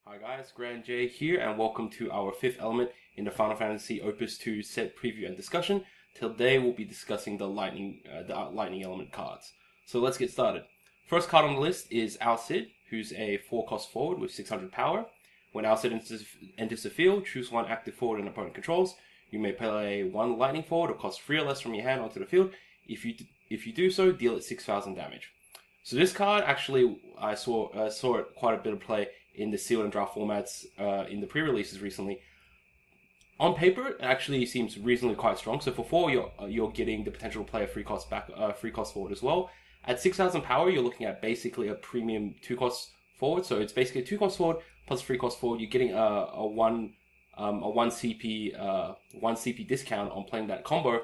Hi guys, Grand J here, and welcome to our fifth element in the Final Fantasy Opus II set preview and discussion. Today we'll be discussing the lightning element cards. So let's get started. First card on the list is Alcid, who's a 4-cost forward with 600 power. When Alcid enters the field, choose one active forward an opponent controls. You may play one lightning forward or cost 3 or less from your hand onto the field. If you do so, deal it 6,000 damage. So this card actually I saw it quite a bit of play in the sealed and draft formats in the pre-releases recently. On paper, it actually seems reasonably quite strong. So for 4, you're getting the potential to play a free cost forward as well. At 6,000 power, you're looking at basically a premium 2-cost forward. So it's basically a 2-cost forward plus a 3-cost forward. You're getting a one CP discount on playing that combo.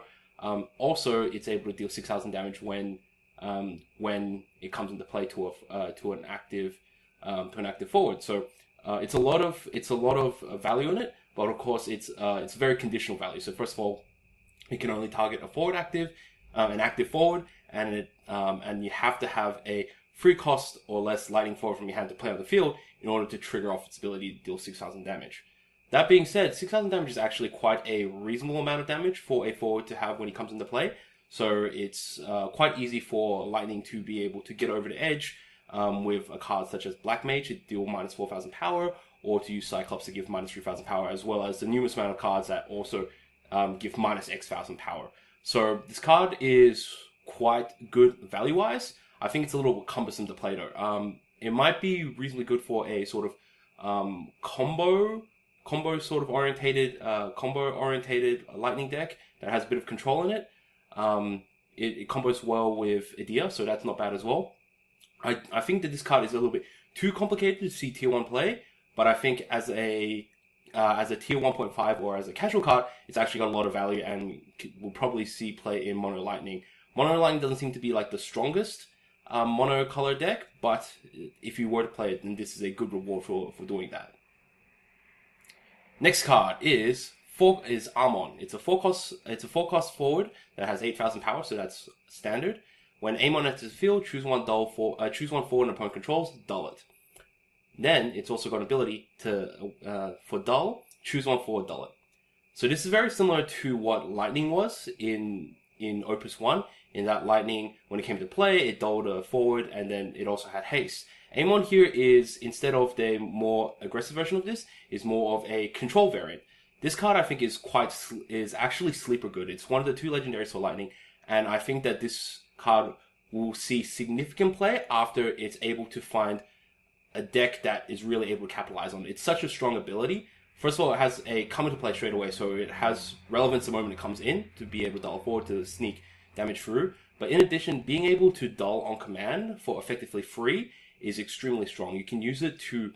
Also, it's able to deal 6,000 damage when it comes into play to an active forward. So it's a lot of value in it, but of course it's very conditional value. So first of all, it can only target a forward active, an active forward, and you have to have a 3-cost or less lightning forward from your hand to play on the field in order to trigger off its ability to deal 6,000 damage. That being said, 6,000 damage is actually quite a reasonable amount of damage for a forward to have when he comes into play. So it's quite easy for Lightning to be able to get over the edge with a card such as Black Mage to deal minus 4,000 power, or to use Cyclops to give minus 3,000 power, as well as the numerous amount of cards that also give minus X thousand power. So this card is quite good value-wise. I think it's a little cumbersome to play though. It might be reasonably good for a sort of combo orientated Lightning deck that has a bit of control in it. It combos well with Idea, so that's not bad as well. I think that this card is a little bit too complicated to see tier 1 play, but I think as a tier 1.5 or as a casual card, it's actually got a lot of value and will probably see play in Mono Lightning. Mono Lightning doesn't seem to be like the strongest mono color deck, but if you were to play it, then this is a good reward for doing that. Next card is Amon. It's a 4-cost forward that has 8,000 power, so that's standard. When Amon enters the field, choose one forward an opponent controls, dull it. Then it's also got an ability to for dull, choose one forward, dull it. So this is very similar to what Lightning was in Opus 1, in that Lightning, when it came to play, it dulled a forward and then it also had haste. Amon here is, instead of the more aggressive version of this, is more of a control variant. This card I think is actually sleeper good. It's one of the 2 legendaries for Lightning, and I think that this card will see significant play after it's able to find a deck that is really able to capitalize on it. It's such a strong ability. First of all, it has a come into play straight away, so it has relevance the moment it comes in to be able to dull forward to sneak damage through. But in addition, being able to dull on command for effectively free is extremely strong. You can use it to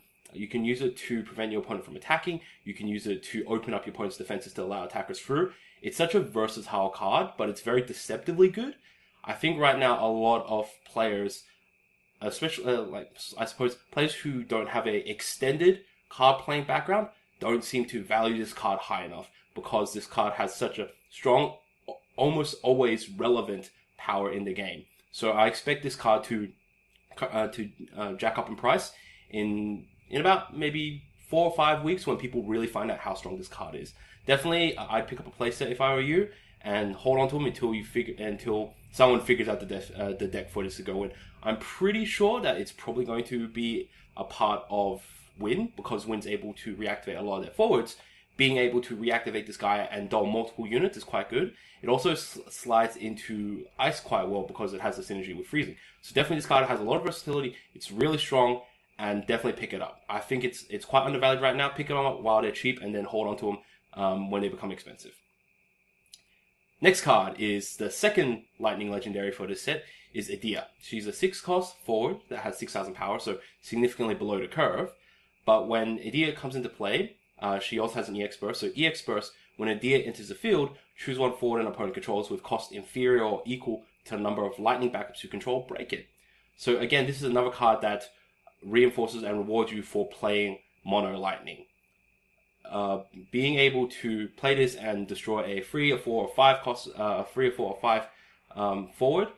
prevent your opponent from attacking. You can use it to open up your opponent's defenses to allow attackers through. It's such a versatile card, but it's very deceptively good. I think right now a lot of players, especially players who don't have a extended card playing background, don't seem to value this card high enough because this card has such a strong, almost always relevant power in the game. So I expect this card to jack up in price in about maybe 4 or 5 weeks when people really find out how strong this card is. Definitely, I'd pick up a playset if I were you and hold on to them until someone figures out the deck for this to go in. I'm pretty sure that it's probably going to be a part of Win, because Win's able to reactivate a lot of their forwards. Being able to reactivate this guy and dull multiple units is quite good. It also slides into Ice quite well because it has a synergy with Freezing. So definitely this card has a lot of versatility. It's really strong, and definitely pick it up. I think it's quite undervalued right now. Pick them up while they're cheap and then hold on to them when they become expensive. Next card is the second Lightning legendary for this set, is Idea. She's a 6-cost forward that has 6,000 power, so significantly below the curve. But when Idea comes into play, she also has an EX burst. So EX burst, when Idea enters the field, choose one forward an opponent controls with cost inferior or equal to the number of Lightning backups you control, break it. So again, this is another card that reinforces and rewards you for playing Mono Lightning. Being able to play this and destroy a 3 or 4 or 5 cost, 3 or 4 or 5 forward,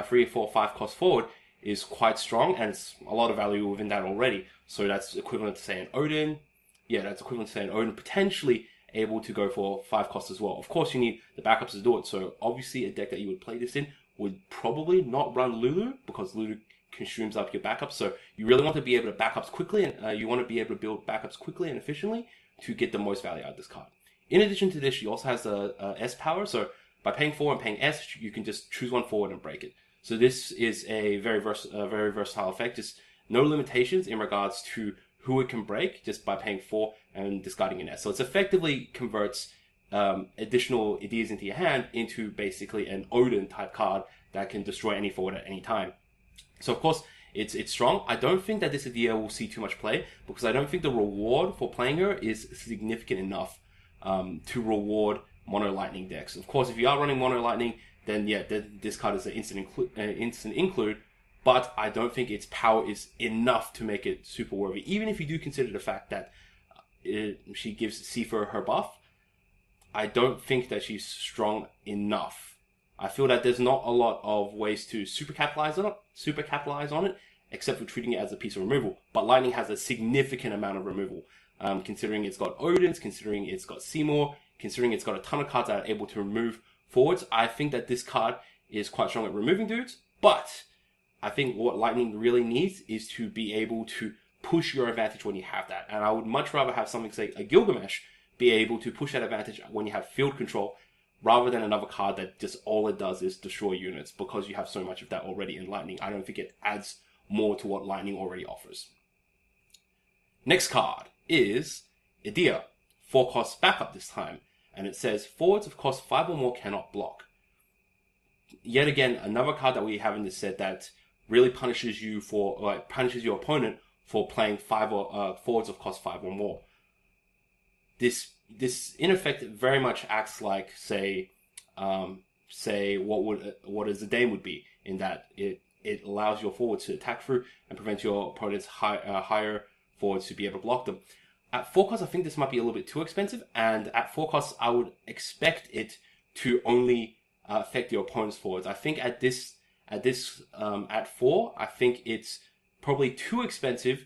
3 or 4 or 5 cost forward is quite strong, and it's a lot of value within that already. So that's equivalent to, say, an Odin. Yeah, that's equivalent to, say, an Odin, potentially able to go for 5 costs as well. Of course, you need the backups to do it. So obviously, a deck that you would play this in would probably not run Lulu, because Lulu consumes up your backups. So you really want to be able to backups quickly, and you want to be able to build backups quickly and efficiently to get the most value out of this card. In addition to this, she also has a S power. So by paying 4 and paying S, you can just choose one forward and break it. So this is a very versatile effect. Just no limitations in regards to who it can break, just by paying 4 and discarding an S. So it effectively converts additional ideas into your hand into basically an Odin type card that can destroy any forward at any time. So of course, it's strong. I don't think that this idea will see too much play, because I don't think the reward for playing her is significant enough to reward mono lightning decks. Of course, if you are running mono lightning, then yeah, this card is an instant include, but I don't think its power is enough to make it super worthy. Even if you do consider the fact that she gives Seifer her buff, I don't think that she's strong enough. I feel that there's not a lot of ways to super capitalize on it, except for treating it as a piece of removal. But lightning has a significant amount of removal, considering it's got Odins, considering it's got Seymour, considering it's got a ton of cards that are able to remove forwards. I think that this card is quite strong at removing dudes, but I think what Lightning really needs is to be able to push your advantage when you have that. And I would much rather have something, say, a Gilgamesh, be able to push that advantage when you have field control, rather than another card that just all it does is destroy units, because you have so much of that already in Lightning. I don't think it adds more to what Lightning already offers. Next card is Idea, 4 cost backup this time. And it says, forwards of cost 5 or more cannot block. Yet again, another card that we have in this set that really punishes your opponent for playing forwards of cost 5 or more. This in effect very much acts like, say what a Zidane would be, in that it allows your forwards to attack through and prevents your opponent's higher forwards to be able to block them. At 4 costs, I think this might be a little bit too expensive, and at 4 costs, I would expect it to only affect your opponent's forwards. I think at 4, I think it's probably too expensive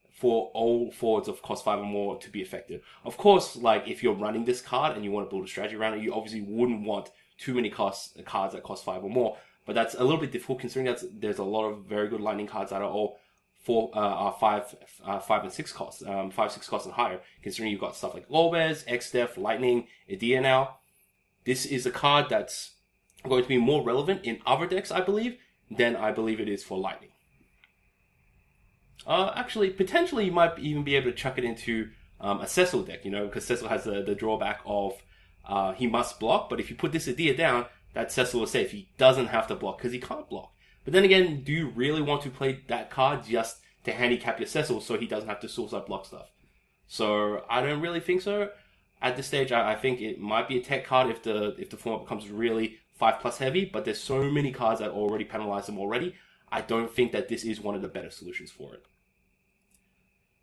for all forwards of cost 5 or more to be effective. Of course, like, if you're running this card and you want to build a strategy around it, you obviously wouldn't want too many cards that cost 5 or more. But that's a little bit difficult, considering that there's a lot of very good lightning cards that are all 5 and 6 costs, 5, 6 costs and higher, considering you've got stuff like Lobez, Xdef, Lightning, Idea now. This is a card that's going to be more relevant in other decks, I believe, than I believe it is for Lightning. Actually, potentially you might even be able to chuck it into a Cecil deck, because Cecil has the drawback of he must block, but if you put this Idea down, that Cecil is safe. He doesn't have to block, because he can't block. But then again, do you really want to play that card just to handicap your Cecil so he doesn't have to suicide block stuff? So I don't really think so. At this stage, I think it might be a tech card if the format becomes really 5+ heavy, but there's so many cards that already penalize them already. I don't think that this is one of the better solutions for it.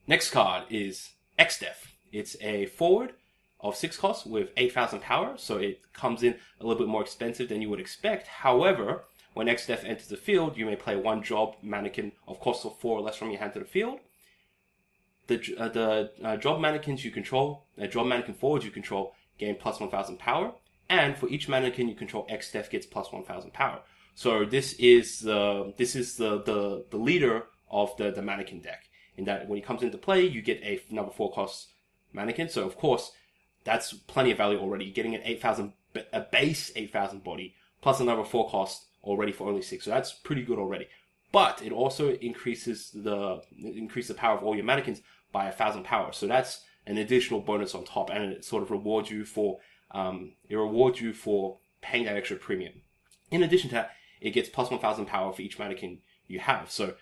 Next card is Xdef. It's a forward of 6 costs with 8,000 power, so it comes in a little bit more expensive than you would expect. However, when Xdef enters the field, you may play 1 job mannequin of cost of 4 or less from your hand to the field. The job mannequins you control, job mannequin forwards you control, gain plus 1,000 power, and for each mannequin you control, Xdef gets plus 1,000 power. So this is the leader of the mannequin deck, in that when he comes into play, you get another 4 cost mannequin. So of course, that's plenty of value already. You're getting a base 8,000 body plus another 4 cost already for only 6. So that's pretty good already. But it also increases the power of all your mannequins by 1,000 power. So that's an additional bonus on top, and it sort of rewards you for paying that extra premium. In addition to that, it gets plus 1,000 power for each mannequin you have. So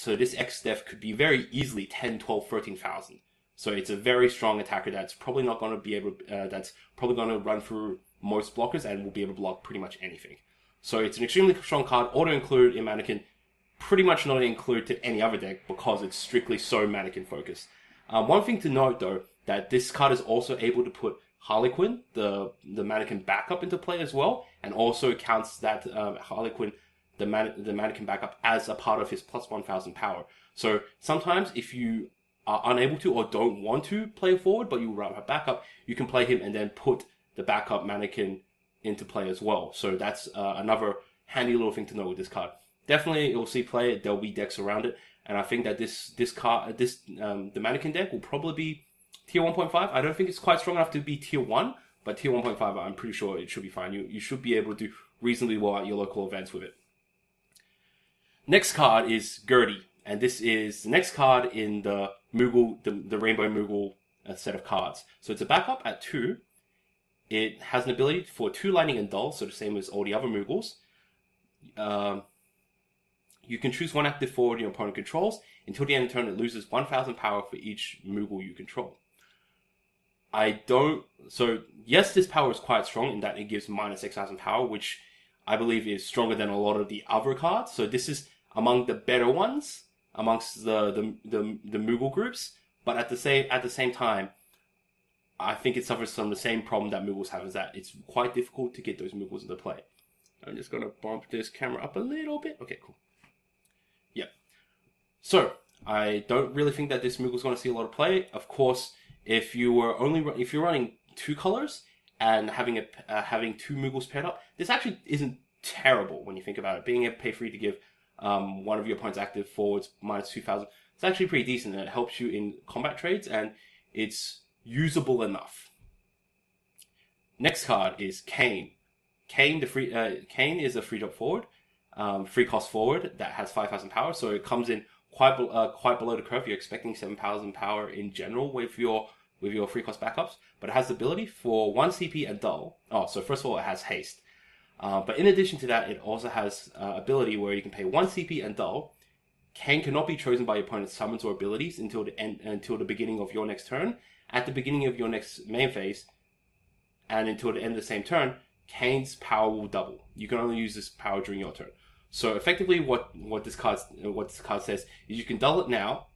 this Xdef could be very easily 10, 12, 13,000. So it's a very strong attacker that's probably not going to be able. That's probably going to run through most blockers and will be able to block pretty much anything. So it's an extremely strong card, auto-include in Mannequin, pretty much not include to any other deck because it's strictly so Mannequin focused. One thing to note though, that this card is also able to put Harlequin, the Mannequin backup, into play as well, and also counts that Harlequin the Mannequin backup as a part of his plus 1,000 power. So sometimes if you are unable to or don't want to play forward, but you rather have backup, you can play him and then put the backup Mannequin into play as well. So that's another handy little thing to know with this card. Definitely, it will see play. There'll be decks around it, and I think that the Mannequin deck will probably be tier 1.5. I don't think it's quite strong enough to be tier 1, but tier 1.5, I'm pretty sure it should be fine. You should be able to do reasonably well at your local events with it. Next card is Gertie, and this is the next card in the Moogle, the Rainbow Moogle set of cards. So it's a backup at 2. It has an ability for 2 lightning and dull, so the same as all the other Moogles. You can choose 1 active forward your opponent controls. Until the end of the turn, it loses 1,000 power for each Moogle you control. So yes, this power is quite strong in that it gives minus 6,000 power, which I believe is stronger than a lot of the other cards. So this is among the better ones amongst the Moogle groups. But at the same time, I think it suffers from the same problem that Moogles have, is that it's quite difficult to get those Moogles into play. I'm just going to bump this camera up a little bit. Okay, cool. Yep. So, I don't really think that this Moogle's going to see a lot of play. Of course, if you're running 2 colors and having 2 Moogles paired up, this actually isn't terrible when you think about it. Being able to pay free to give one of your opponent's active forwards minus 2,000, it's actually pretty decent, and it helps you in combat trades, and it's usable enough. Next card is Kane. Kane is a free drop forward, free cost forward that has 5,000 power, so it comes in quite below the curve. You're expecting 7,000 power in general with your free cost backups, but it has the ability for 1 CP and dull. Oh, so first of all, it has haste. But in addition to that, it also has ability where you can pay 1 CP and dull. Kane cannot be chosen by your opponent's summons or abilities until the beginning of your next turn. At the beginning of your next main phase, and until the end of the same turn, Kane's power will double. You can only use this power during your turn. So effectively, what this card says is you can dull it now.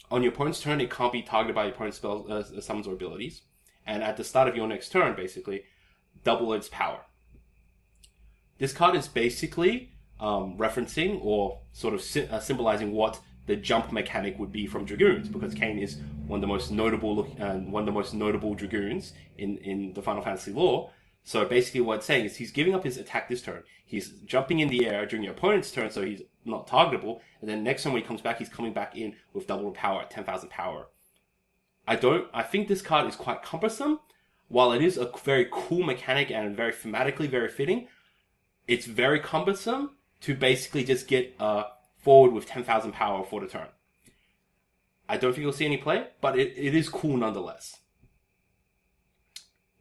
On your opponent's turn, it can't be targeted by your opponent's spells, summons, or abilities. And at the start of your next turn, basically, double its power. This card is basically referencing or sort of symbolizing what the jump mechanic would be from Dragoons, because Kane is one of the most notable Dragoons in the Final Fantasy lore. So basically what it's saying is he's giving up his attack this turn. He's jumping in the air during your opponent's turn, so he's not targetable. And then next turn when he comes back, he's coming back in with double power at 10,000 power. I think this card is quite cumbersome. While it is a very cool mechanic and very thematically very fitting, it's very cumbersome to basically just get forward with 10,000 power for the turn. I don't think you'll see any play, but it is cool nonetheless.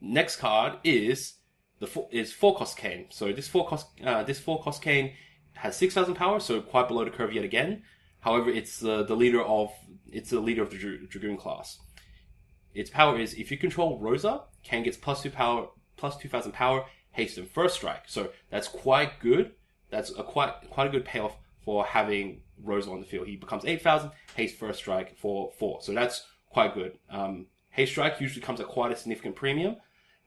Next card is 4-cost Kane. So this 4-cost Kane has 6,000 power, so quite below the curve yet again. However, it's the leader of the Dragoon class. Its power is if you control Rosa, Kane gets plus 2,000 power, haste and first strike. So that's quite good. That's quite a good payoff for having Rosa on the field. He becomes 8,000, haste first strike for 4. So that's quite good. Haste strike usually comes at quite a significant premium,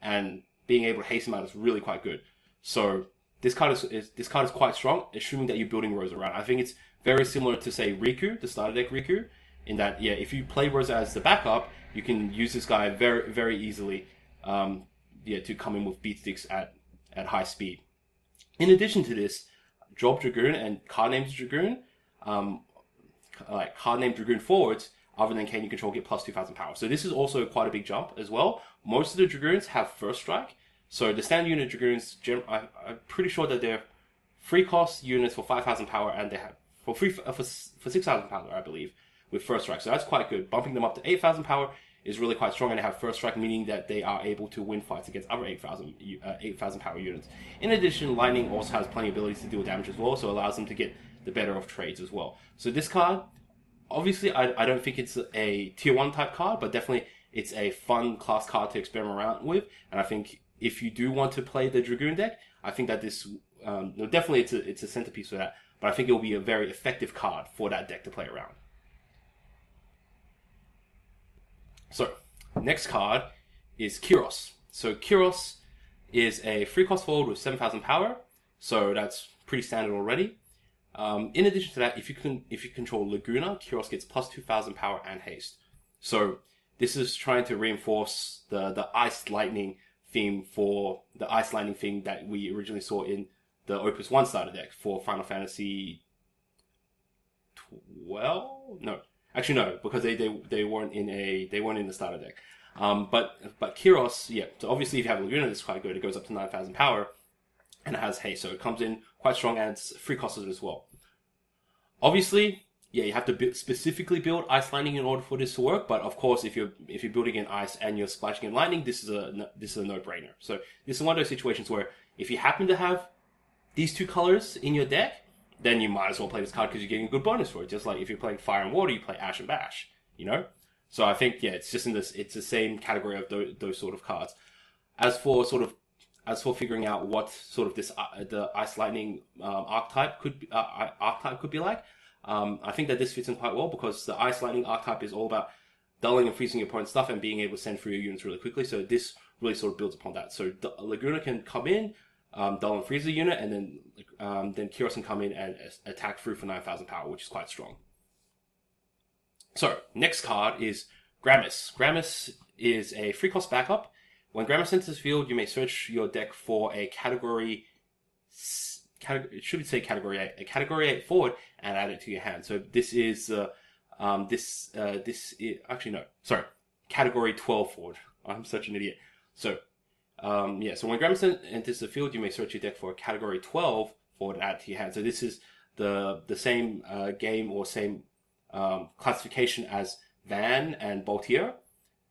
and being able to haste him out is really quite good. So this card is quite strong, assuming that you're building Rosa around. I think it's very similar to, say, Riku, the starter deck Riku, in that, yeah, if you play Rosa as the backup, you can use this guy very, very easily to come in with beat sticks at high speed. In addition to this, drop Dragoon and card named Dragoon, like card named Dragoon forwards, other than Kane you control, get plus 2,000 power. So this is also quite a big jump as well. Most of the Dragoons have first strike. So the standard unit Dragoons, I'm pretty sure that they're free cost units for 5,000 power, and they have for 6,000 power, I believe, with first strike. So that's quite good. Bumping them up to 8,000 power is really quite strong, and they have first strike, meaning that they are able to win fights against other 8,000 power units. In addition, Lightning also has plenty of abilities to deal damage as well, so it allows them to get the better of trades as well. So this card, obviously, I don't think it's a tier 1 type card, but definitely it's a fun class card to experiment around with. And I think if you do want to play the Dragoon deck, I think that this definitely it's a centerpiece for that. But I think it will be a very effective card for that deck to play around. So, next card is Kyros. So Kyros is a free cost forward with 7,000 power, so that's pretty standard already. In addition to that, if you control Laguna, Kiros gets plus 2,000 power and haste. So this is trying to reinforce the ice lightning theme that we originally saw in the Opus 1 starter deck for Final Fantasy 12? No. Actually no, because they weren't in the starter deck. But Kiros, yeah, so obviously if you have Laguna, it's quite good. It goes up to 9,000 power and it has haste, so it comes in quite strong and it's free costed as well. Obviously, yeah, you have to specifically build Ice Lightning in order for this to work. But of course, if you're building in Ice and you're splashing in Lightning, this is a no-brainer. So this is one of those situations where if you happen to have these two colors in your deck, then you might as well play this card because you're getting a good bonus for it. Just like if you're playing Fire and Water, you play Ash and Bash. You know. So I think it's just it's the same category of those sort of cards. As for figuring out what sort of the Ice Lightning archetype could be like. I think that this fits in quite well because the Ice Lightning archetype is all about dulling and freezing your opponent's stuff and being able to send through your units really quickly. So this really sort of builds upon that. So Laguna can come in, dull and freeze the unit, and then Kiros can come in and attack through for 9,000 power, which is quite strong. So next card is Gramis. Gramis is a free cost backup. When Gramis enters the field, you may search your deck for a category 8, a category 8 forward, and add it to your hand. So this is category 12 forward. I'm such an idiot. So so when Gramis enters the field, you may search your deck for a category 12 forward and add it to your hand. So this is the same game or same classification as Van and Boltier,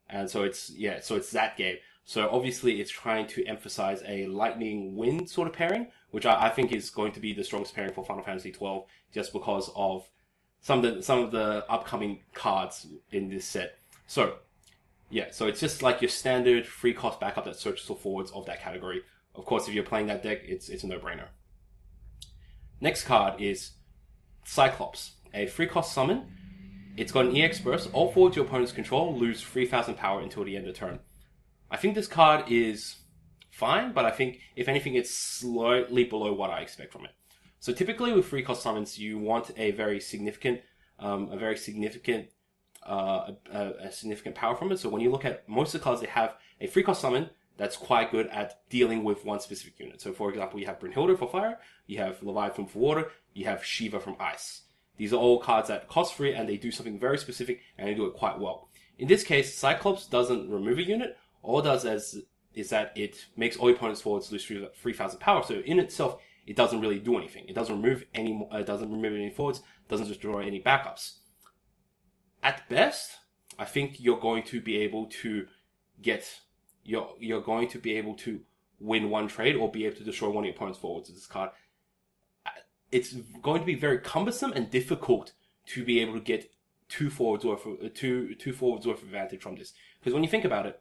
and so it's that game. So obviously it's trying to emphasize a Lightning Wind sort of pairing, which I think is going to be the strongest pairing for Final Fantasy 12, just because of some of the upcoming cards in this set. So yeah, so it's just like your standard free cost backup that searches for forwards of that category. Of course, if you're playing that deck, it's a no-brainer. Next card is Cyclops, a free cost summon. It's got an EX burst. All forwards your opponents control lose 3,000 power until the end of turn. I think this card is fine, but I think, if anything, it's slightly below what I expect from it. So typically with free cost summons, you want a significant power from it. So when you look at most of the cards, they have a free cost summon that's quite good at dealing with one specific unit. So for example, you have Brynhilda for fire, you have Leviathan for water, you have Shiva from ice. These are all cards that cost free and they do something very specific and they do it quite well. In this case, Cyclops doesn't remove a unit. All it does is that it makes all your opponents' forwards lose 3,000 power. So in itself, it doesn't really do anything. It doesn't remove any forwards, doesn't destroy any backups. At best, I think you're going to be able to win one trade or be able to destroy one of your opponent's forwards with this card. It's going to be very cumbersome and difficult to be able to get two forwards worth of advantage from this. Because when you think about it,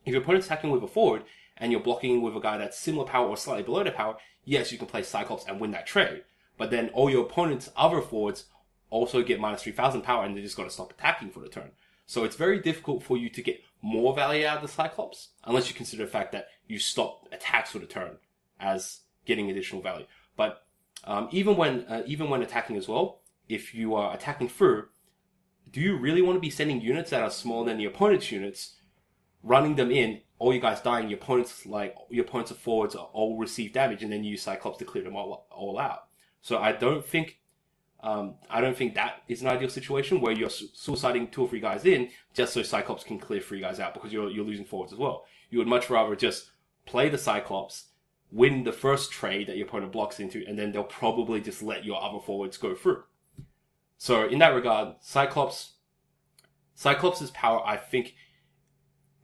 if your opponent's attacking with a forward and you're blocking with a guy that's similar power or slightly below the power, yes, you can play Cyclops and win that trade. But then all your opponent's other forwards also get minus 3,000 power and they just got to stop attacking for the turn. So it's very difficult for you to get more value out of the Cyclops, unless you consider the fact that you stop attacks for the turn as getting additional value. But even when attacking as well, if you are attacking through, do you really want to be sending units that are smaller than your opponent's units, running them in, all you guys dying, your opponents of forwards all receive damage, and then you use Cyclops to clear them all out? So I don't think that is an ideal situation where you're suiciding 2 or 3 guys in just so Cyclops can clear 3 guys out, because you're losing forwards as well. You would much rather just play the Cyclops, win the first trade that your opponent blocks into, and then they'll probably just let your other forwards go through. So in that regard, Cyclops' power, I think,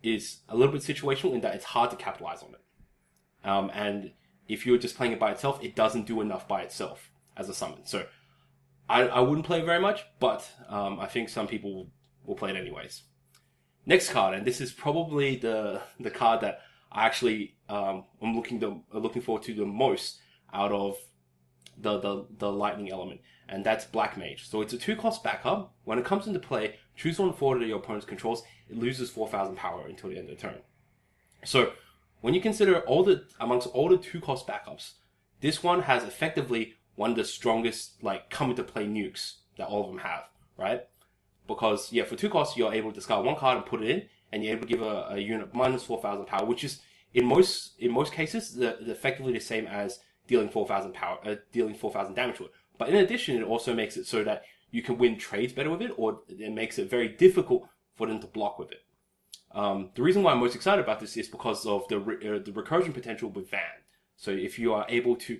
is a little bit situational in that it's hard to capitalize on it. And if you're just playing it by itself, it doesn't do enough by itself as a summon. So I wouldn't play it very much, but I think some people will play it anyways. Next card, and this is probably the card that I actually I'm looking forward to the most out of the lightning element, and that's Black Mage. So it's a 2-cost backup. When it comes into play, choose one forward that your opponent controls. It loses 4,000 power until the end of the turn. So when you consider amongst all the 2-cost backups, this one has effectively one of the strongest, like, come into play nukes that all of them have, right? Because, yeah, for 2 costs, you're able to discard 1 card and put it in, and you're able to give a unit minus 4,000 power, which is, in most cases, effectively the same as dealing 4,000 power, dealing 4,000 damage to it. But in addition, it also makes it so that you can win trades better with it, or it makes it very difficult for them to block with it. The reason why I'm most excited about this is because of the recursion potential with Van. So if you are able to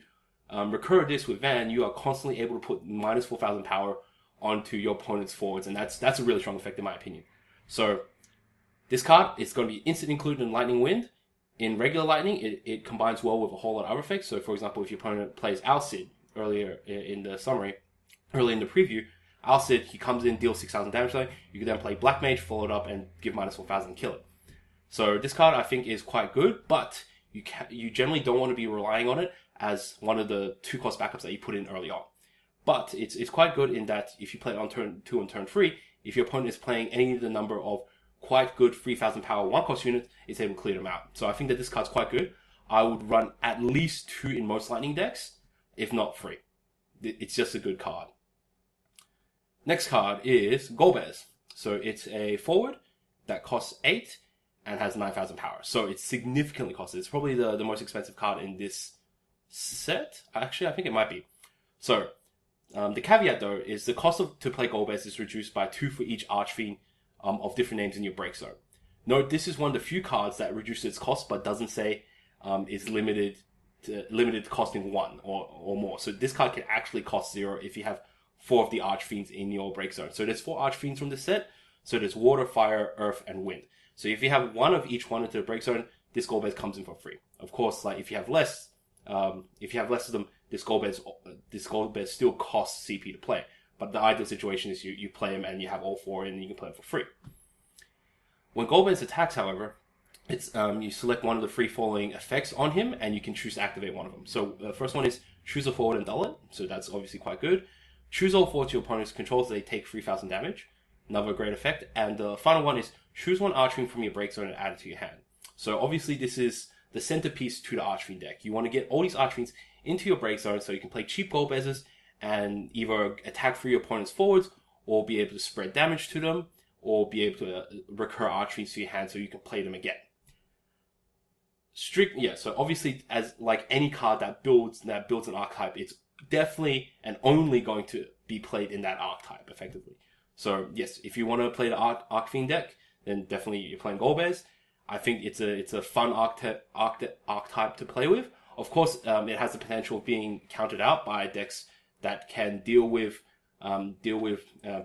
recur this with Van, you are constantly able to put minus 4,000 power onto your opponent's forwards, and that's a really strong effect in my opinion. So this card is going to be instant included in Lightning Wind. In regular Lightning, it combines well with a whole lot of other effects. So for example, if your opponent plays Alcid earlier in the summary, early in the preview, Alcid, he comes in, deals 6,000 damage. You can then play Black Mage, follow it up, and give minus 4,000 and kill it. So this card I think is quite good, but you generally don't want to be relying on it as one of the 2-cost backups that you put in early on. But it's quite good in that if you play it on turn 2 and turn 3, if your opponent is playing any of the number of quite good 3,000 power 1-cost units, it's able to clear them out. So I think that this card's quite good. I would run at least 2 in most Lightning decks, if not 3. It's just a good card. Next card is Golbez. So it's a forward that costs 8 and has 9,000 power. So it's significantly costed. It's probably the most expensive card in this set. Actually, I think it might be. So the caveat though is the cost to play Golbez is reduced by 2 for each Archfiend of different names in your break zone. Note, this is one of the few cards that reduces its cost but doesn't say is limited to costing 1 or more. So this card can actually cost 0 if you have 4 of the Archfiends in your break zone. So there's 4 Archfiends from this set. So there's Water, Fire, Earth, and Wind. So if you have 1 of each one into the break zone, this Golbez comes in for free. Of course, like if you have less of them, this Golbez still costs CP to play. But the ideal situation is you play him and you have all 4 in and you can play him for free. When Golbez attacks, however, it's you select one of the free-falling effects on him and you can choose to activate one of them. So the first one is choose a forward and dull it. So that's obviously quite good. Choose all 4 to your opponent's controls, they take 3,000 damage. Another great effect. And the final one is choose 1 Archfiend from your break zone and add it to your hand. So obviously this is the centerpiece to the Archfiend deck. You want to get all these Archfiends into your break zone so you can play cheap Golbezes and either attack through your opponent's forwards or be able to spread damage to them or be able to recur Archfiends to your hand so you can play them again. So obviously as like any card that builds an archetype, it's definitely and only going to be played in that archetype effectively. So yes, if you want to play the Archfiend deck, then definitely you're playing Golbez. I think it's a fun archetype to play with. Of course, it has the potential of being countered out by decks that can deal with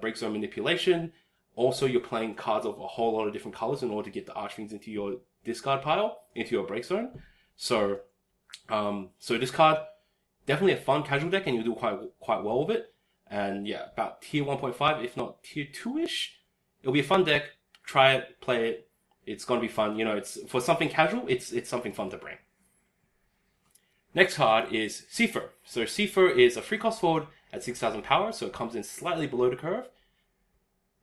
break zone manipulation. Also, you're playing cards of a whole lot of different colors in order to get the Archfiends into your discard pile, into your break zone. So this card, definitely a fun casual deck, and you'll do quite well with it. And yeah, about tier 1.5, if not tier 2-ish. It'll be a fun deck. Try it, play it. It's gonna be fun. It's for something casual. It's something fun to bring. Next card is Seifer. So Seifer is a 3-cost forward at 6,000 power, so it comes in slightly below the curve.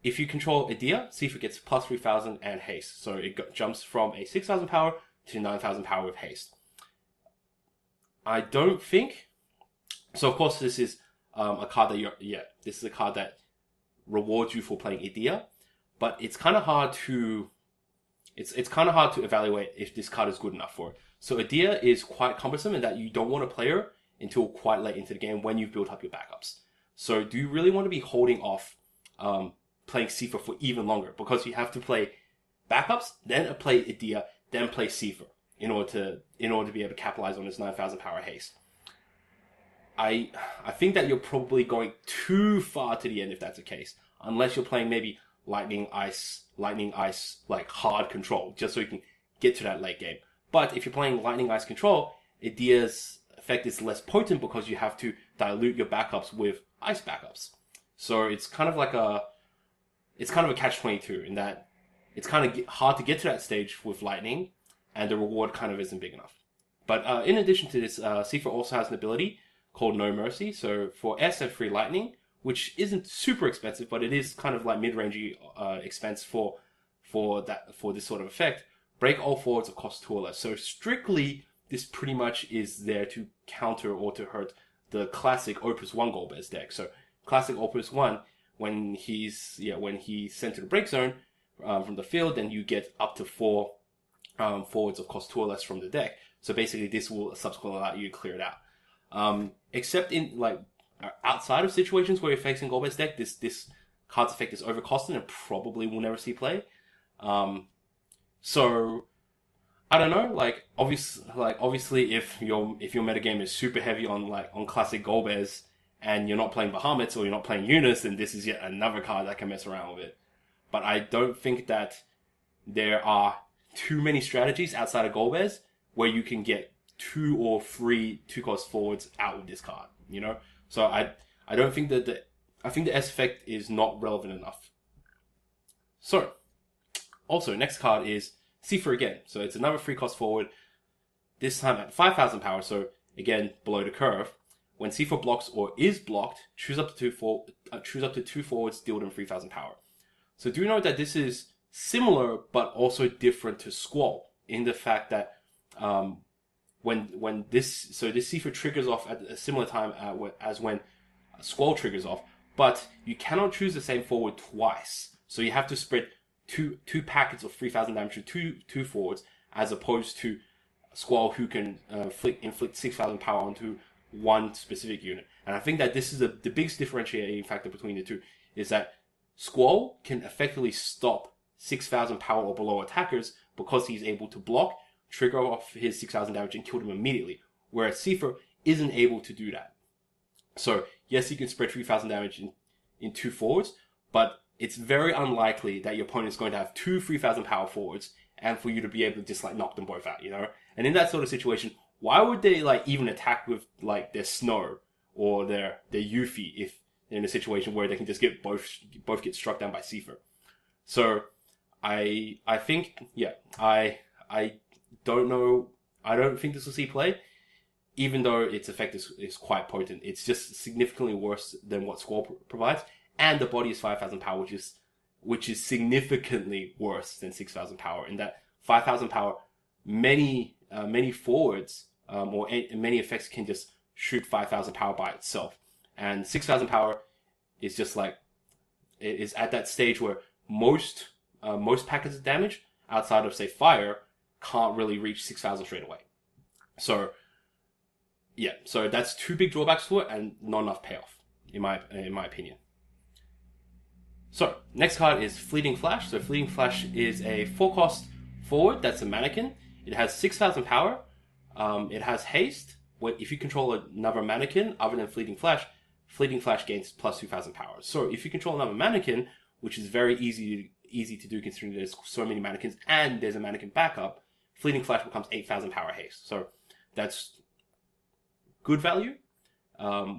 If you control Edea, Seifer gets plus 3,000 and haste. So it jumps from a 6,000 power to 9,000 power with haste. I don't think... So of course this is a card that this is a card that rewards you for playing Edea, but it's kind of hard to... It's kind of hard to evaluate if this card is good enough for it. So Edea is quite cumbersome in that you don't want to play her until quite late into the game when you've built up your backups. So do you really want to be holding off playing Seifer for even longer? Because you have to play backups, then play Edea, then play Seifer in order to be able to capitalize on this 9,000 power haste. I think that you're probably going too far to the end if that's the case. Unless you're playing maybe Lightning Ice, like hard control, just so you can get to that late game. But if you're playing Lightning Ice control, Edea's effect is less potent because you have to dilute your backups with ice backups. So it's kind of a catch-22 in that it's kind of hard to get to that stage with Lightning, and the reward kind of isn't big enough. But in addition to this, Seifer also has an ability called No Mercy. So for S and free Lightning, which isn't super expensive, but it is kind of like mid-rangey expense for this sort of effect. Break all forwards of cost 2 or less. So strictly, this pretty much is there to counter or to hurt the classic Opus 1 Golbez deck. So classic Opus 1, when he's sent to the break zone from the field, then you get up to 4 forwards of cost 2 or less from the deck. So basically this will subsequently allow you to clear it out. Except in like outside of situations where you're facing Golbez deck, this card's effect is overcosted and probably will never see play. So I don't know, obviously if your metagame is super heavy on classic Golbez and you're not playing Bahamut or you're not playing Eunice, then this is yet another card that can mess around with it. But I don't think that there are too many strategies outside of Golbez where you can get 2 or 3 2-cost forwards out with this card, you know? So I don't think that I think the S effect is not relevant enough. So, also, next card is Seifer again. So it's another 3-cost forward, this time at 5,000 power, so again, below the curve. When Seifer blocks or is blocked, choose up to 2 forwards, deal them 3,000 power. So do note that this is similar, but also different to Squall, in the fact that when this Seifer triggers off at a similar time as when Squall triggers off, but you cannot choose the same forward twice. So you have to spread two packets of 3,000 damage to two forwards, as opposed to Squall, who can inflict 6,000 power onto one specific unit. And I think that this is the biggest differentiating factor between the two, is that Squall can effectively stop 6,000 power or below attackers because he's able to block, trigger off his 6,000 damage, and kill them immediately. Whereas Seifer isn't able to do that. So yes, he can spread 3,000 damage in 2 forwards, but it's very unlikely that your opponent's going to have 2 3,000 power forwards and for you to be able to just knock them both out, you know? And in that sort of situation, why would they even attack with their Snow or their Yuffie if they're in a situation where they can just get both get struck down by Seifer? So I think, I don't know, I don't think this will see play, even though its effect is quite potent. It's just significantly worse than what Squall provides, and the body is 5,000 power, which is significantly worse than 6,000 power. In that 5,000 power, many forwards or many effects can just shoot 5,000 power by itself, and 6,000 power is just it is at that stage where most packets of damage outside of say fire can't really reach 6,000 straight away. So yeah, so that's 2 big drawbacks to it and not enough payoff in my opinion. So next card is Fleeting Flash. So Fleeting Flash is a 4-cost forward that's a Mannequin. It has 6,000 power. It has haste. If you control another Mannequin other than Fleeting Flash gains plus 2,000 power. So if you control another Mannequin, which is very easy to do considering there's so many Mannequins and there's a Mannequin backup, Fleeting Flash becomes 8,000 power haste. So that's good value.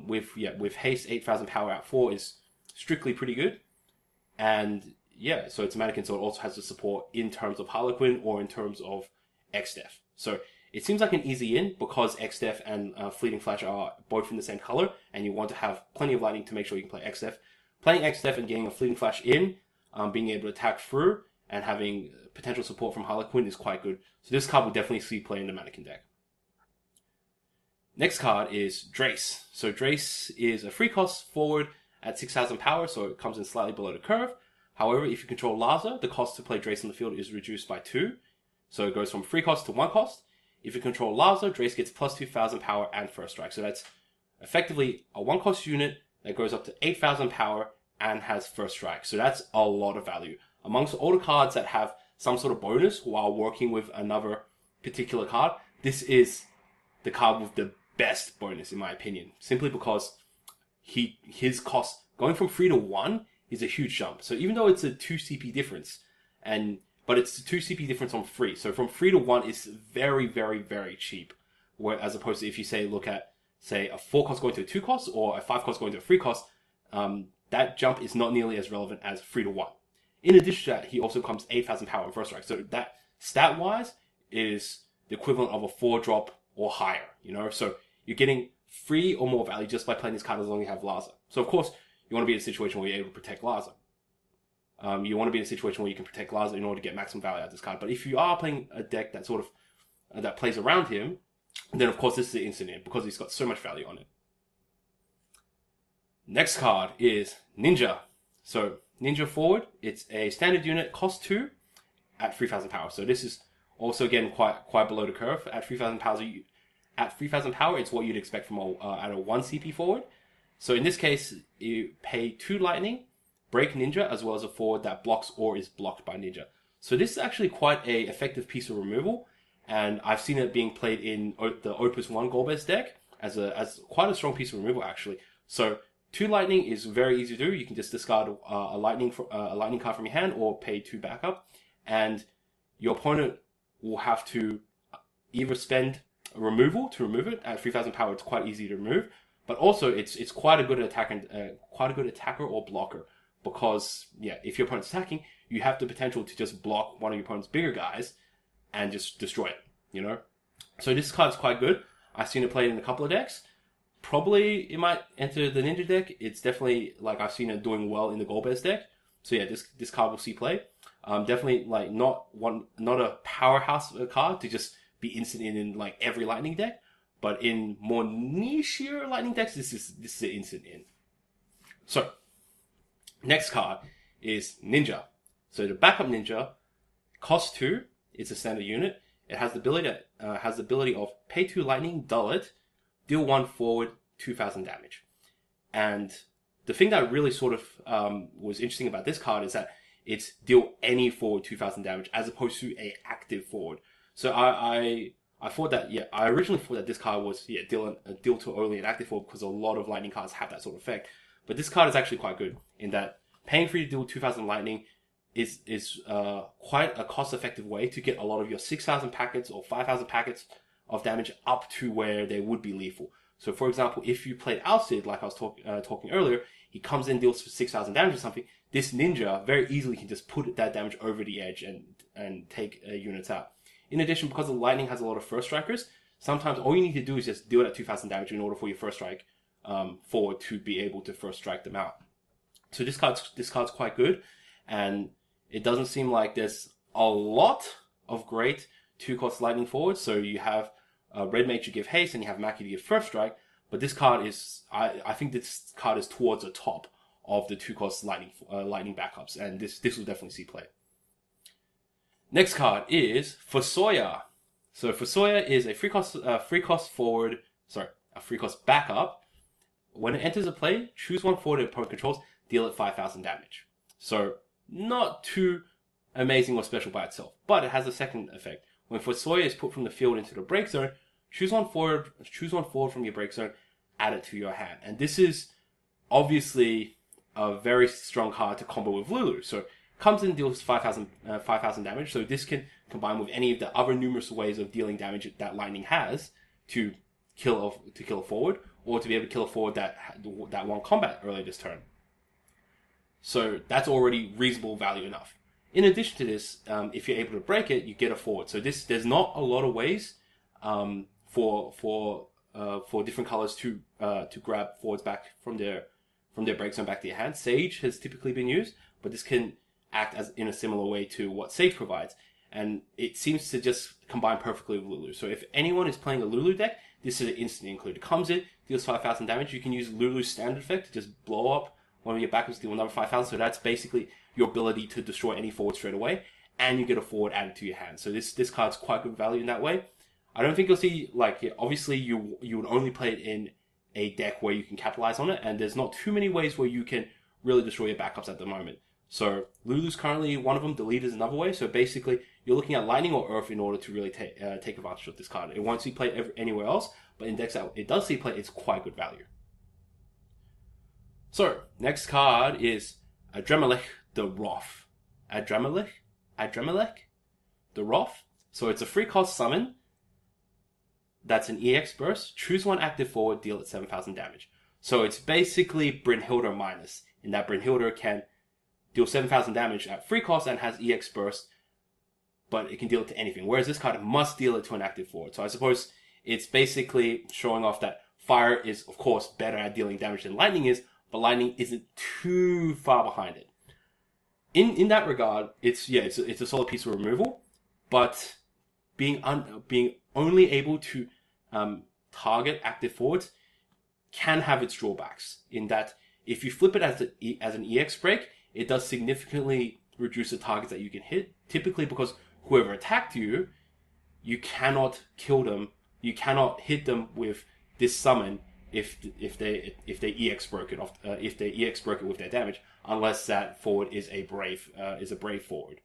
With haste, 8,000 power at 4 is strictly pretty good. And yeah, so it's a Mannequin, so it also has the support in terms of Harlequin or in terms of X-Def. So it seems like an easy in because X-Def and Fleeting Flash are both in the same color, and you want to have plenty of lightning to make sure you can play X-Def. Playing X-Def and getting a Fleeting Flash in, being able to attack through, and having potential support from Harlequin is quite good. So this card will definitely see play in the Mannequin deck. Next card is Drace. So Drace is a 3-cost forward at 6,000 power, so it comes in slightly below the curve. However, if you control Laza, the cost to play Drace on the field is reduced by 2. So it goes from 3 cost to 1 cost. If you control Laza, Drace gets plus 2,000 power and first strike. So that's effectively a 1-cost unit that goes up to 8,000 power and has first strike. So that's a lot of value. Amongst all the cards that have some sort of bonus while working with another particular card, this is the card with the best bonus in my opinion. Simply because his cost going from 3 to 1 is a huge jump. So even though it's a 2 CP difference, but it's a 2 CP difference on 3. So from 3 to 1 is very, very, very cheap. As opposed to if you look at a 4 cost going to a 2 cost or a 5 cost going to a 3 cost, that jump is not nearly as relevant as 3 to 1. In addition to that, he also comes 8,000 power and first strike. So that stat wise is the equivalent of a 4 drop or higher, you know? So you're getting 3 or more value just by playing this card as long as you have Laza. So of course, you want to be in a situation where you're able to protect Laza. You want to be in a situation where you can protect Laza in order to get maximum value out of this card. But if you are playing a deck that sort of that plays around him, then of course this is the instant in because he's got so much value on it. Next card is Ninja. So Ninja forward, it's a standard unit, cost 2 at 3,000 power. So this is also again quite below the curve. At 3,000 power, it's what you'd expect from at a 1 CP forward. So in this case, you pay 2 lightning, break Ninja, as well as a forward that blocks or is blocked by Ninja. So this is actually quite a effective piece of removal, and I've seen it being played in the Opus 1 goal-based deck as quite a strong piece of removal actually. So 2 lightning is very easy to do. You can just discard a lightning card from your hand or pay 2 backup, and your opponent will have to either spend a removal to remove it. At 3,000 power, it's quite easy to remove, but also it's quite a good attacker or blocker, because if your opponent's attacking, you have the potential to just block one of your opponent's bigger guys and just destroy it. So this card's quite good. I've seen it played in a couple of decks. Probably it might enter the Ninja deck. It's definitely I've seen it doing well in the goal-based deck. So this card will see play. Definitely not a powerhouse card to just be instant in every lightning deck, but in more nichier lightning decks, this is an instant in. So next card is Ninja. So the backup Ninja costs 2. It's a standard unit. It has the ability of pay 2 lightning, dull it, deal 1 forward, 2,000 damage. And the thing that really sort of was interesting about this card is that it's deal any forward 2,000 damage as opposed to a active forward. So I thought that I originally thought that this card was deal to only an active forward, because a lot of lightning cards have that sort of effect. But this card is actually quite good in that paying for you to deal 2,000 lightning is quite a cost-effective way to get a lot of your 6,000 packets or 5,000 packets of damage up to where they would be lethal. So, for example, if you played Alcid, like I was talking earlier, he comes in, deals 6,000 damage or something. This Ninja very easily can just put that damage over the edge and take units out. In addition, because the lightning has a lot of first strikers, sometimes all you need to do is just deal that 2,000 damage in order for your first strike forward to be able to first strike them out. So this card's quite good, and it doesn't seem like there's a lot of great 2-cost lightning forwards. So you have Red Mage to give haste, and you have Maki to give first strike. But this card is, I think this card is towards the top of the 2-cost lightning backups, and this will definitely see play. Next card is Fusoya. So Fusoya is a free cost backup. When it enters a play, choose 1 forward that opponent controls, deal it 5,000 damage. So not too amazing or special by itself, but it has a second effect. When Fusoya is put from the field into the break zone, choose one forward from your break zone, add it to your hand. And this is obviously a very strong card to combo with Lulu. So comes in and deals 5,000 damage. So this can combine with any of the other numerous ways of dealing damage that lightning has to kill a forward, or to be able to kill a forward that won combat earlier this turn. So that's already reasonable value enough. In addition to this, if you're able to break it, you get a forward. So there's not a lot of ways for different colors to grab forwards back from their break zone back to your hand. Sage has typically been used, but this can act as in a similar way to what Sage provides, and it seems to just combine perfectly with Lulu. So if anyone is playing a Lulu deck, this is an instant include. It comes in, deals 5,000 damage. You can use Lulu's standard effect to just blow up one of your backups, deal another 5,000. So that's basically your ability to destroy any forward straight away, and you get a forward added to your hand. So this card's quite good value in that way. I don't think you'll see, obviously you would only play it in a deck where you can capitalize on it, and there's not too many ways where you can really destroy your backups at the moment. So Lulu's currently one of them, Delete is another way. So basically, you're looking at Lightning or Earth in order to really take advantage of this card. It won't see play anywhere else, but in decks that it does see play, it's quite good value. So, next card is Adremelech the Wrath. Adremelech the Wrath. So it's a free cost summon. That's an EX burst. Choose 1 active forward, deal it 7,000 damage. So it's basically Brynhildr minus, in that Brynhildr can deal 7,000 damage at free cost and has EX burst, but it can deal it to anything. Whereas this card must deal it to an active forward. So I suppose it's basically showing off that Fire is, of course, better at dealing damage than Lightning is, but Lightning isn't too far behind it. In that regard, it's a solid piece of removal, but being only able to target active forwards can have its drawbacks, in that If you flip it as an EX break, it does significantly reduce the targets that you can hit, typically because whoever attacked you, you cannot kill them, you cannot hit them with this summon if they EX broke it off, if they EX broke it with their damage, unless that forward is a brave forward.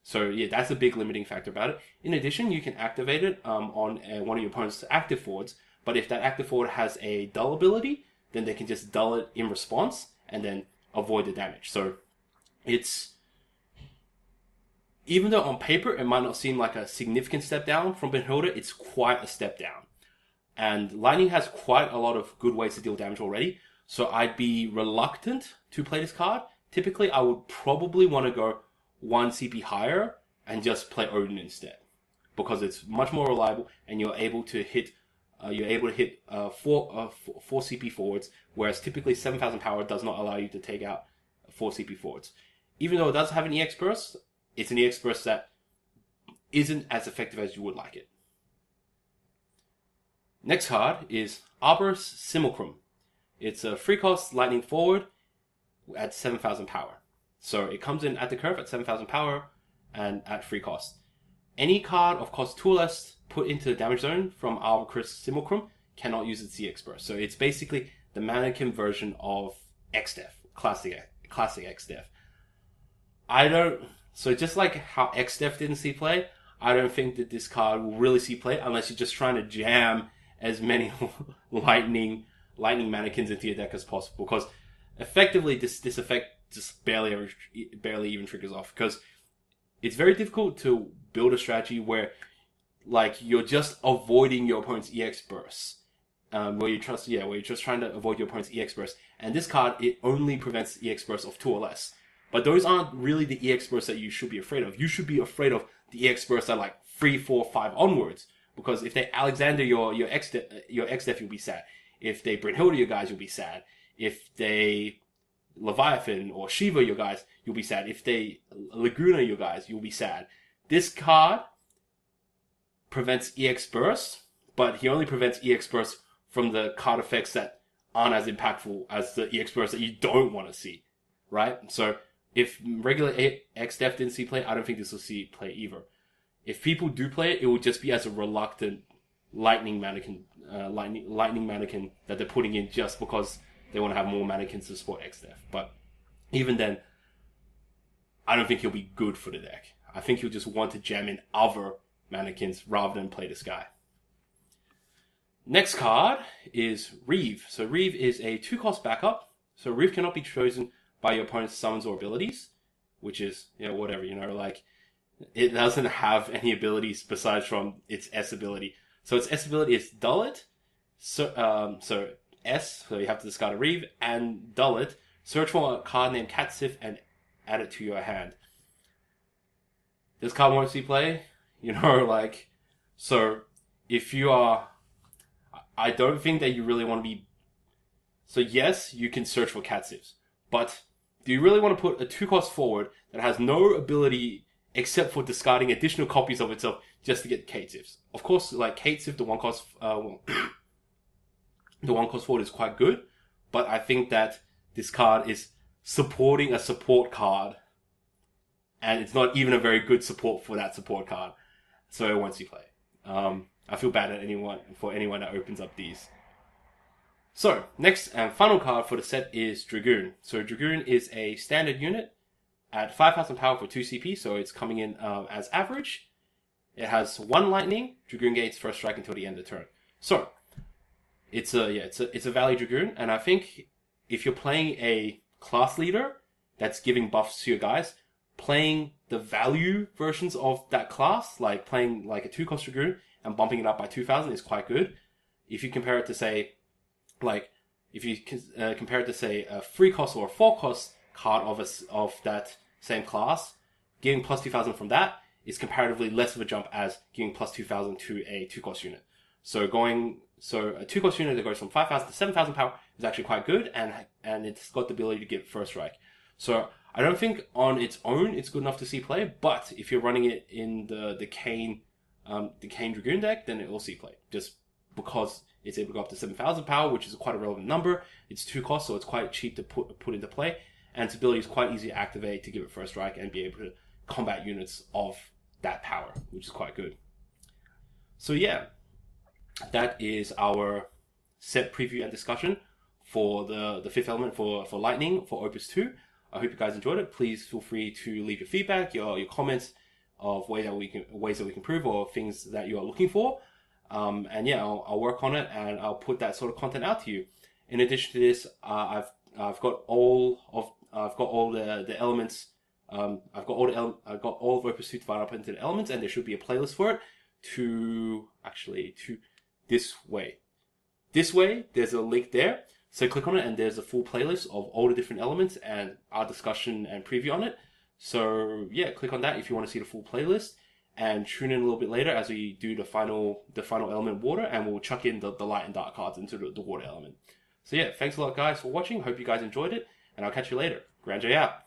So yeah, that's a big limiting factor about it. In addition, you can activate it on one of your opponent's active forwards, but if that active forward has a dull ability, then they can just dull it in response and then avoid the damage. So it's, even though on paper it might not seem like a significant step down from Beholder, it's quite a step down. And Lightning has quite a lot of good ways to deal damage already, so I'd be reluctant to play this card. Typically, I would probably want to go 1 CP higher and just play Odin instead, because it's much more reliable and you're able to hit 4 CP forwards, whereas typically 7,000 power does not allow you to take out 4 CP forwards. Even though it does have an EX burst, it's an EX burst that isn't as effective as you would like it. Next card is Arbor's Simulacrum. It's a free cost lightning forward at 7,000 power. So it comes in at the curve at 7,000 power and at free cost. Any card of cost 2 or less put into the damage zone from Arbor's Simulacrum cannot use its EX burst. So it's basically the Mannequin version of X-Def, classic X-Def. So just like how X-Def didn't see play, I don't think that this card will really see play unless you're just trying to jam as many lightning mannequins into your deck as possible, because effectively this effect just barely even triggers off, because it's very difficult to build a strategy where like you're just avoiding your opponent's EX bursts, where you're just trying to avoid your opponent's EX burst. And this card, it only prevents EX bursts of 2 or less. But those aren't really the EX bursts that you should be afraid of. You should be afraid of the EX bursts that are like 3, 4, 5 onwards. Because if they Alexander your X-Def, you'll be sad. If they Brynhilda your guys, you'll be sad. If they Leviathan or Shiva your guys, you'll be sad. If they Laguna your guys, you'll be sad. This card prevents EX bursts, but he only prevents EX bursts from the card effects that aren't as impactful as the EX bursts that you don't want to see, right? So if regular X-Def didn't see play, I don't think this will see play either. If people do play it, it will just be as a reluctant lightning mannequin that they're putting in just because they want to have more mannequins to support X-Def. But even then, I don't think he'll be good for the deck. I think he'll just want to jam in other mannequins rather than play this guy. Next card is Reeve. So Reeve is a 2-cost backup. So Reeve cannot be chosen by your opponent's summons or abilities, which is, whatever, like, it doesn't have any abilities besides from its S ability. So its S ability is Dull It. So you have to discard a Reeve, and Dull It. Search for a card named Catsif and add it to your hand. This card won't see play, so if you are, I don't think that you really want to be, so yes, you can search for Catsifs, but do you really want to put a 2-cost forward that has no ability except for discarding additional copies of itself just to get Catsifs? Of course, like Catsif, the 1-cost, the 1-cost forward is quite good, but I think that this card is supporting a support card, and it's not even a very good support for that support card, so it won't see play. I feel bad at anyone that opens up these. So, next and final card for the set is Dragoon. So Dragoon is a standard unit at 5,000 power for 2 CP, so it's coming in as average. It has 1 lightning. Dragoon gates first strike until the end of the turn. So, it's a Valley Dragoon, and I think if you're playing a class leader that's giving buffs to your guys, playing the value versions of that class, like playing like a 2-cost Dragoon and bumping it up by 2,000 is quite good. If you compare it to say, a 3-cost or a 4-cost card of that same class, giving plus 2,000 from that is comparatively less of a jump as giving plus 2,000 to a 2-cost unit. So a 2-cost unit that goes from 5,000 to 7,000 power is actually quite good, and it's got the ability to get first strike. So I don't think on its own it's good enough to see play, but if you're running it in the Kane Dragoon deck, then it will see play, just because it's able to go up to 7,000 power, which is quite a relevant number. It's 2 costs, so it's quite cheap to put into play. And its ability is quite easy to activate to give it first strike and be able to combat units of that power, which is quite good. So yeah, that is our set preview and discussion for the fifth element for Lightning for Opus 2. I hope you guys enjoyed it. Please feel free to leave your feedback, your comments of ways that we can improve or things that you are looking for. And yeah, I'll work on it and I'll put that sort of content out to you. In addition to this, I've got all the elements. I've got all of Opus 2 divided up into the elements, and there should be a playlist for it. To this way. This way, there's a link there. So click on it, and there's a full playlist of all the different elements and our discussion and preview on it. So yeah, click on that if you want to see the full playlist, and tune in a little bit later as we do the final element, water, and we'll chuck in the light and dark cards into the water element. So yeah, thanks a lot guys for watching. Hope you guys enjoyed it, and I'll catch you later. Grand J out.